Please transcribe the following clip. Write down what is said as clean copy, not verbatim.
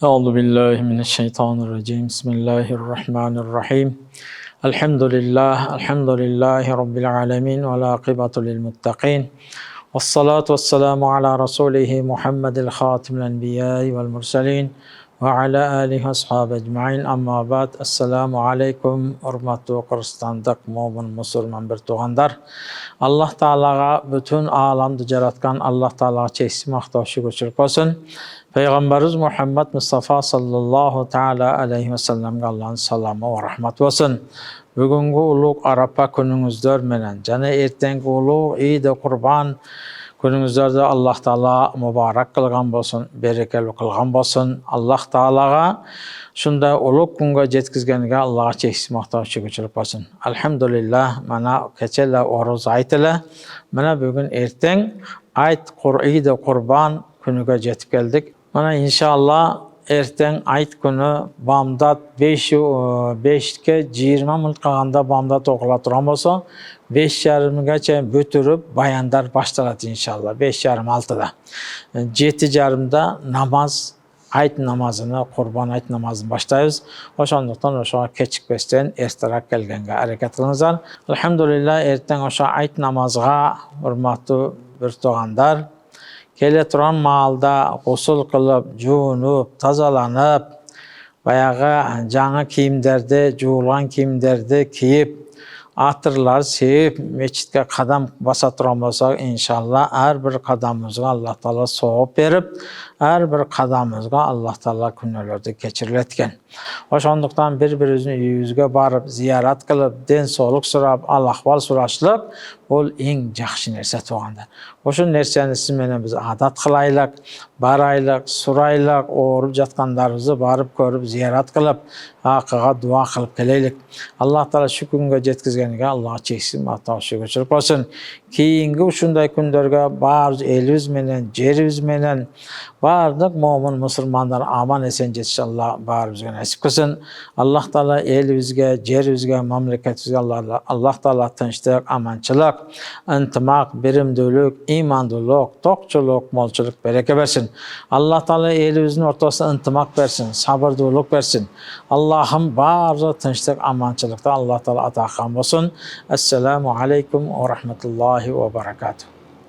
Euzubillahimineşşeytanirracim. Bismillahirrahmanirrahim. Elhamdülillahi Rabbil alemin ve l'akibatu lil muttaqin. Vessalatu vesselamu ala Resulihi Muhammedil Hatimil Enbiyai vel Mursalin ve ala alihi ve ashabi ecmain. Amma ba'd. Esselamu aleyküm. Hürmetli Kırgızstan'dak mu'min musulman bir tuğandar. Allah Teala'ga bütün alamda yaratkan Allah Teala'ga çeşitli maqtav şükürçülük olsun. Peygamberimiz Muhammed Mustafa sallallahu teala aleyhi ve sellem'e Allah'ın salamı ve rahmeti olsun. Bugünkü uluk Arafa gününüzler menen, jana ertenki uluk Eid-i Kurban gününüzlerde Allah Teala mübarek kılgan bolsun, berekeli kılgan bolsun. Allah Teala'ga şunda uluk günge jetkizgeniga Allah'a çeşitli maqtav şükürçülük olsun. Elhamdülillah, mana keçele oruz aytile, mana bugün erten Eid-i Kurban günüge jetip geldik. Mana inşallah erten ayt günü bamdat 5'ke 20 minut kalganda bamdat okula turan bolsa 5:30gacha bötürüp bayandar başlarat inşallah 5:30-6'da. 7:30'da namaz ayt namazını, kurban ayt namazını başlayız. Oşanduktan oşa keçikbesden erterak gelgenge hareket kılыңыздар. Elhamdülillah erten oşa ayt namazga hurmatly bir tuğandar kele turan maalda gusul kılıp, juunup, tazalanıp, bayağı жаңы kiyimlerde, juulan kiyimlerde kiyip, atırlar sevip, meçitke kadam basa turan bolsak inşallah her bir kadamımızga Allah Teala soğup berip, her bir kadamımızga Allah Teala künnölerde keçiriletken. Oşonduktan bir-birimizin uyubuzga barıp, ziyaret kılıp, den soğuluk surap, al-ahval suraşlık, bol en жақсы nerse tuğanda. Oşun nerseni siz menen biz adat kılaylık, baraylık, suraylık, oğurup jatkanlarımızı barıp görüp, ziyaret kılıp, hakkıga dua kılıp keleylik. Allah Teala şu günge jetkizgeniga Allah'a çeksiz maqtav şükürçülük olsun. Keyingi uşunday günlerge bar elimiz menen, jerimiz menen, bardık mu'min musulmanlar aman esen jetişi Allah barımızga nasip kılsın. Allah Teala elimizge, jerimizge, mamleketimizge Allah Teala tinchlik, amançılık, intimak, birimdүүлük, imandуулuk, tokçuluk, molçuluk bereke versin. Allah Teala elimizin ortasına intimak versin, sabırdуулuk versin. Allah'ım barı tinchlik, amançılıkta Allah Teala ata kılgan bolsun. Esselamu aleyküm ve rahmetullahi ve berekatuhu.